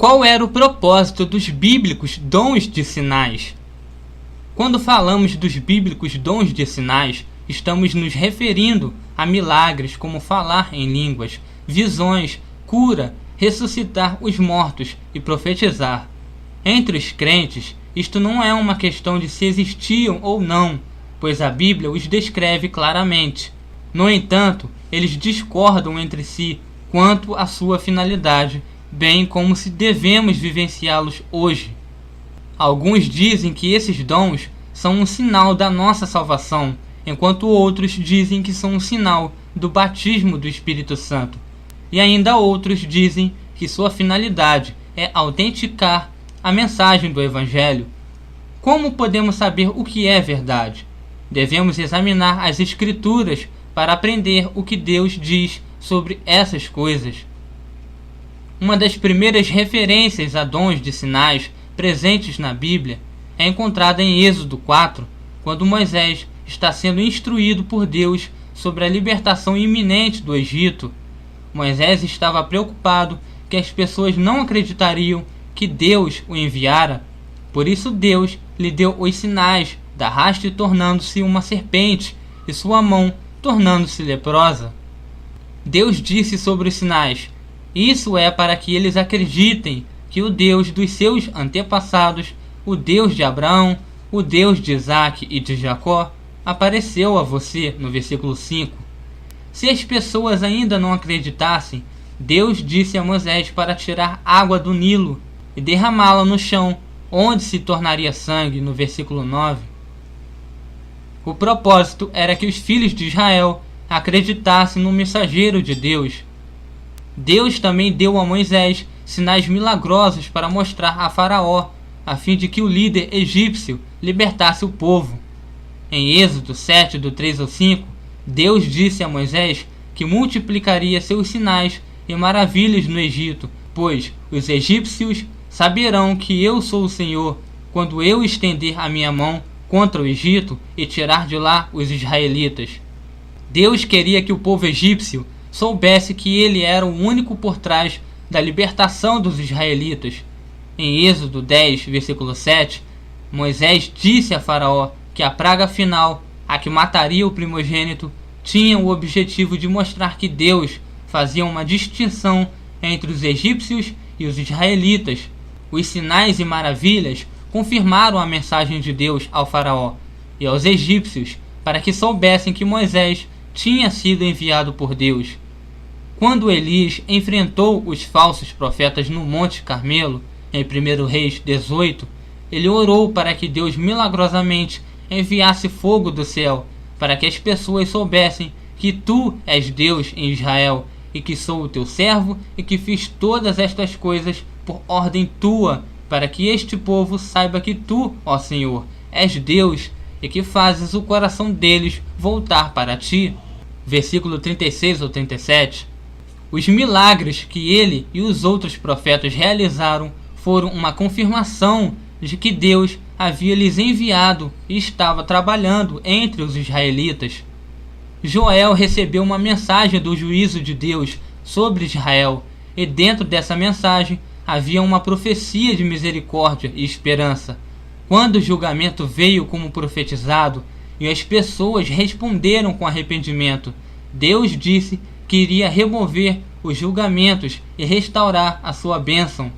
Qual era o propósito dos bíblicos dons de sinais? Quando falamos dos bíblicos dons de sinais, estamos nos referindo a milagres como falar em línguas, visões, cura, ressuscitar os mortos e profetizar. Entre os crentes, isto não é uma questão de se existiam ou não, pois a Bíblia os descreve claramente. No entanto, eles discordam entre si quanto à sua finalidade, bem como se devemos vivenciá-los hoje. Alguns dizem que esses dons são um sinal da nossa salvação, enquanto outros dizem que são um sinal do batismo do Espírito Santo. E ainda outros dizem que sua finalidade é autenticar a mensagem do Evangelho. Como podemos saber o que é verdade? Devemos examinar as Escrituras para aprender o que Deus diz sobre essas coisas. Uma das primeiras referências a dons de sinais presentes na Bíblia é encontrada em Êxodo 4, quando Moisés está sendo instruído por Deus sobre a libertação iminente do Egito. Moisés estava preocupado que as pessoas não acreditariam que Deus o enviara. Por isso Deus lhe deu os sinais da haste tornando-se uma serpente e sua mão tornando-se leprosa. Deus disse sobre os sinais: isso é para que eles acreditem que o Deus dos seus antepassados, o Deus de Abraão, o Deus de Isaque e de Jacó, apareceu a você, no versículo 5. Se as pessoas ainda não acreditassem, Deus disse a Moisés para tirar água do Nilo e derramá-la no chão, onde se tornaria sangue, no versículo 9. O propósito era que os filhos de Israel acreditassem no mensageiro de Deus. Deus também deu a Moisés sinais milagrosos para mostrar a Faraó, a fim de que o líder egípcio libertasse o povo. Em Êxodo 7, do 3 ao 5, Deus disse a Moisés que multiplicaria seus sinais e maravilhas no Egito, pois os egípcios saberão que eu sou o Senhor, quando eu estender a minha mão contra o Egito e tirar de lá os israelitas. Deus queria que o povo egípcio soubesse que ele era o único por trás da libertação dos israelitas. Em Êxodo 10, versículo 7, Moisés disse a Faraó que a praga final, a que mataria o primogênito, tinha o objetivo de mostrar que Deus fazia uma distinção entre os egípcios e os israelitas. Os sinais e maravilhas confirmaram a mensagem de Deus ao Faraó e aos egípcios para que soubessem que Moisés tinha sido enviado por Deus. Quando Elias enfrentou os falsos profetas no Monte Carmelo, em 1 Reis 18, ele orou para que Deus milagrosamente enviasse fogo do céu, para que as pessoas soubessem que tu és Deus em Israel, e que sou o teu servo, e que fiz todas estas coisas por ordem tua, para que este povo saiba que tu, ó Senhor, és Deus, e que fazes o coração deles voltar para ti. Versículo 36 ou 37. Os milagres que ele e os outros profetas realizaram foram uma confirmação de que Deus havia lhes enviado e estava trabalhando entre os israelitas. Joel recebeu uma mensagem do juízo de Deus sobre Israel, e dentro dessa mensagem havia uma profecia de misericórdia e esperança. Quando o julgamento veio como profetizado e as pessoas responderam com arrependimento, Deus disse que iria remover os julgamentos e restaurar a sua bênção.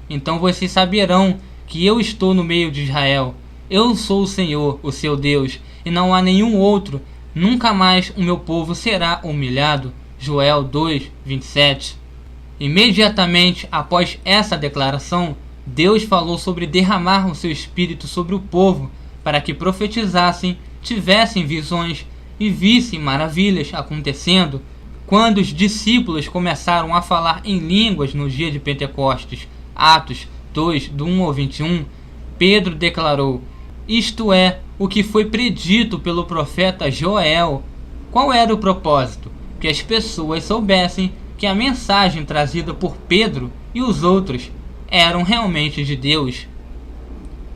Então vocês saberão que eu estou no meio de Israel. Eu sou o Senhor, o seu Deus, e não há nenhum outro. Nunca mais o meu povo será humilhado. Joel 2, 27. Imediatamente após essa declaração, Deus falou sobre derramar o seu Espírito sobre o povo, para que profetizassem, tivessem visões e vissem maravilhas acontecendo. Quando os discípulos começaram a falar em línguas no dia de Pentecostes, Atos 2, do 1 ao 21, Pedro declarou: isto é o que foi predito pelo profeta Joel. Qual era o propósito? Que as pessoas soubessem que a mensagem trazida por Pedro e os outros eram realmente de Deus.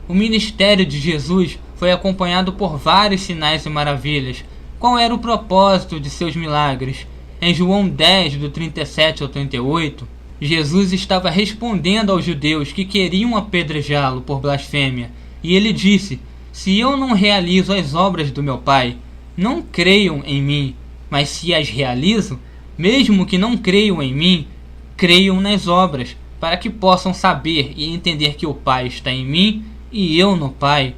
O ministério de Jesus foi acompanhado por vários sinais e maravilhas. Qual era o propósito de seus milagres? Em João 10, do 37 ao 38, Jesus estava respondendo aos judeus que queriam apedrejá-lo por blasfêmia, e ele disse: se eu não realizo as obras do meu Pai, não creiam em mim, mas se as realizo, mesmo que não creiam em mim, creiam nas obras, para que possam saber e entender que o Pai está em mim e eu no Pai.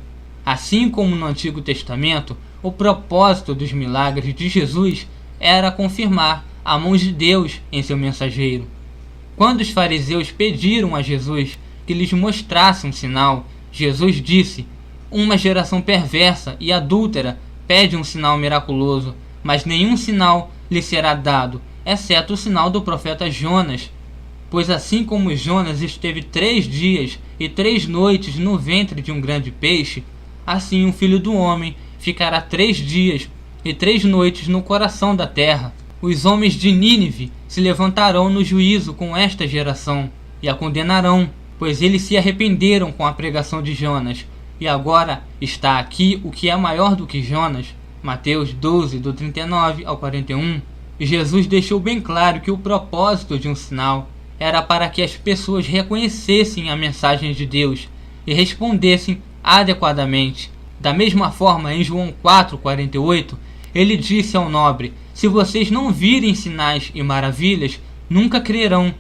Assim como no Antigo Testamento, o propósito dos milagres de Jesus era confirmar a mão de Deus em seu mensageiro. Quando os fariseus pediram a Jesus que lhes mostrasse um sinal, Jesus disse: uma geração perversa e adúltera pede um sinal miraculoso, mas nenhum sinal lhe será dado, exceto o sinal do profeta Jonas. Pois assim como Jonas esteve 3 dias e 3 noites no ventre de um grande peixe, assim o Filho do Homem ficará 3 dias e 3 noites no coração da terra. Os homens de Nínive se levantarão no juízo com esta geração e a condenarão, pois eles se arrependeram com a pregação de Jonas. E agora está aqui o que é maior do que Jonas. Mateus 12, do 39 ao 41. Jesus deixou bem claro que o propósito de um sinal era para que as pessoas reconhecessem a mensagem de Deus e respondessem adequadamente. Da mesma forma, em João 4:48, ele disse ao nobre: se vocês não virem sinais e maravilhas, nunca crerão.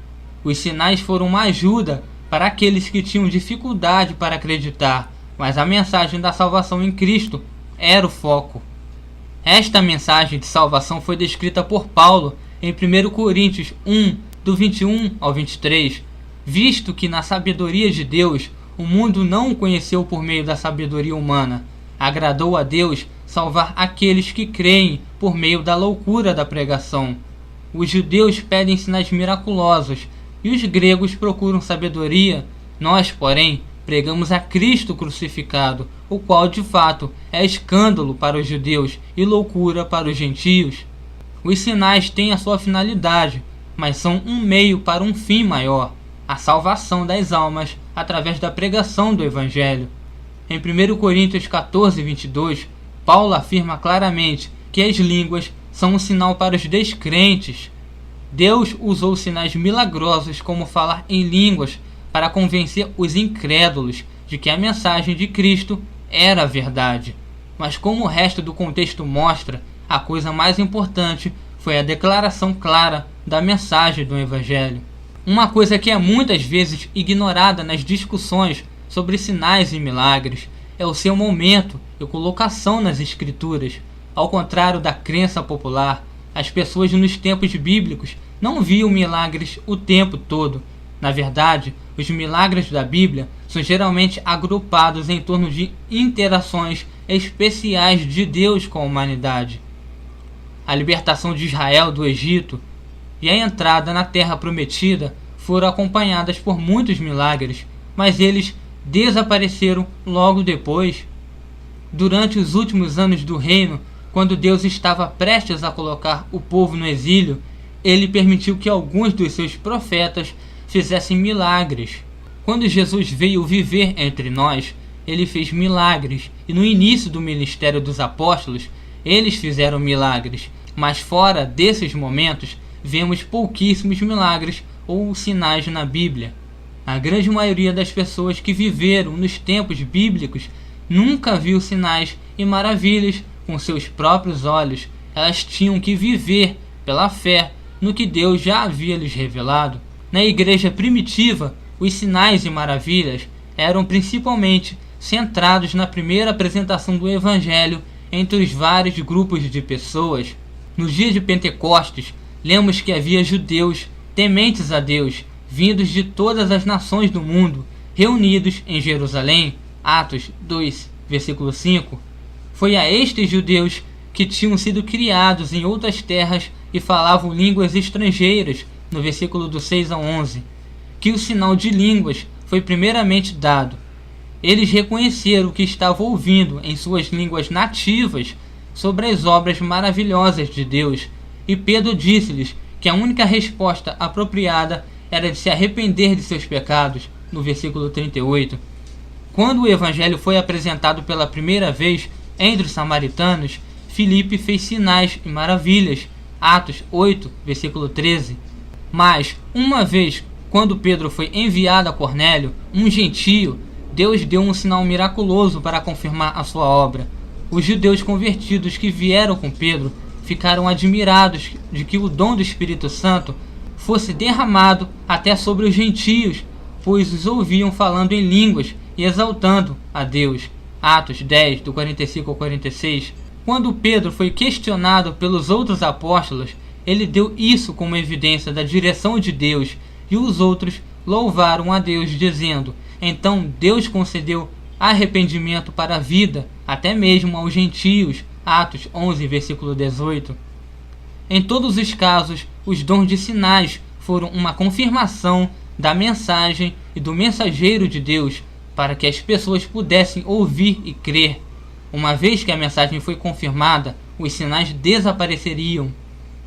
Os sinais foram uma ajuda para aqueles que tinham dificuldade para acreditar, mas a mensagem da salvação em Cristo era o foco. Esta mensagem de salvação foi descrita por Paulo em 1 Coríntios 1, do 21 ao 23, visto que na sabedoria de Deus o mundo não o conheceu por meio da sabedoria humana. Agradou a Deus salvar aqueles que creem por meio da loucura da pregação. Os judeus pedem sinais miraculosos e os gregos procuram sabedoria. Nós, porém, pregamos a Cristo crucificado, o qual de fato é escândalo para os judeus e loucura para os gentios. Os sinais têm a sua finalidade, mas são um meio para um fim maior, a salvação das almas através da pregação do Evangelho. Em 1 Coríntios 14:22, Paulo afirma claramente que as línguas são um sinal para os descrentes. Deus usou sinais milagrosos como falar em línguas para convencer os incrédulos de que a mensagem de Cristo era a verdade. Mas como o resto do contexto mostra, a coisa mais importante foi a declaração clara da mensagem do Evangelho. Uma coisa que é muitas vezes ignorada nas discussões sobre sinais e milagres é o seu momento e colocação nas Escrituras. Ao contrário da crença popular, as pessoas nos tempos bíblicos não viam milagres o tempo todo. Na verdade, os milagres da Bíblia são geralmente agrupados em torno de interações especiais de Deus com a humanidade. A libertação de Israel do Egito e a entrada na Terra Prometida foram acompanhadas por muitos milagres, mas eles desapareceram logo depois. Durante os últimos anos do reino, quando Deus estava prestes a colocar o povo no exílio, ele permitiu que alguns dos seus profetas fizessem milagres. Quando Jesus veio viver entre nós, ele fez milagres, e no início do ministério dos apóstolos, eles fizeram milagres, mas fora desses momentos, vemos pouquíssimos milagres ou sinais na Bíblia. A grande maioria das pessoas que viveram nos tempos bíblicos nunca viu sinais e maravilhas com seus próprios olhos. Elas tinham que viver pela fé no que Deus já havia lhes revelado. Na igreja primitiva, os sinais e maravilhas eram principalmente centrados na primeira apresentação do Evangelho entre os vários grupos de pessoas. No dia de Pentecostes, lemos que havia judeus tementes a Deus, vindos de todas as nações do mundo, reunidos em Jerusalém. Atos 2, versículo 5. Foi a estes judeus que tinham sido criados em outras terras e falavam línguas estrangeiras, no versículo do 6 ao 11, que o sinal de línguas foi primeiramente dado. Eles reconheceram o que estavam ouvindo em suas línguas nativas sobre as obras maravilhosas de Deus, e Pedro disse-lhes que a única resposta apropriada era de se arrepender de seus pecados, no versículo 38. Quando o Evangelho foi apresentado pela primeira vez entre os samaritanos, Filipe fez sinais e maravilhas, Atos 8, versículo 13. Mas, uma vez Quando Pedro foi enviado a Cornélio, um gentio, Deus deu um sinal miraculoso para confirmar a sua obra. Os judeus convertidos que vieram com Pedro ficaram admirados de que o dom do Espírito Santo fosse derramado até sobre os gentios, pois os ouviam falando em línguas e exaltando a Deus. Atos 10, do 45 ao 46. Quando Pedro foi questionado pelos outros apóstolos, ele deu isso como evidência da direção de Deus, e os outros louvaram a Deus, dizendo: então Deus concedeu arrependimento para a vida, até mesmo aos gentios. Atos 11, versículo 18. Em todos os casos, os dons de sinais foram uma confirmação da mensagem e do mensageiro de Deus, para que as pessoas pudessem ouvir e crer. Uma vez que a mensagem foi confirmada, os sinais desapareceriam.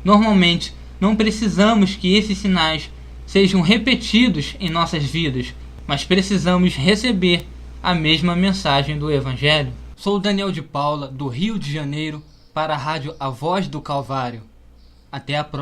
Normalmente, não precisamos que esses sinais sejam repetidos em nossas vidas, mas precisamos receber a mesma mensagem do Evangelho. Sou Daniel de Paula, do Rio de Janeiro, para a rádio A Voz do Calvário. Até a próxima.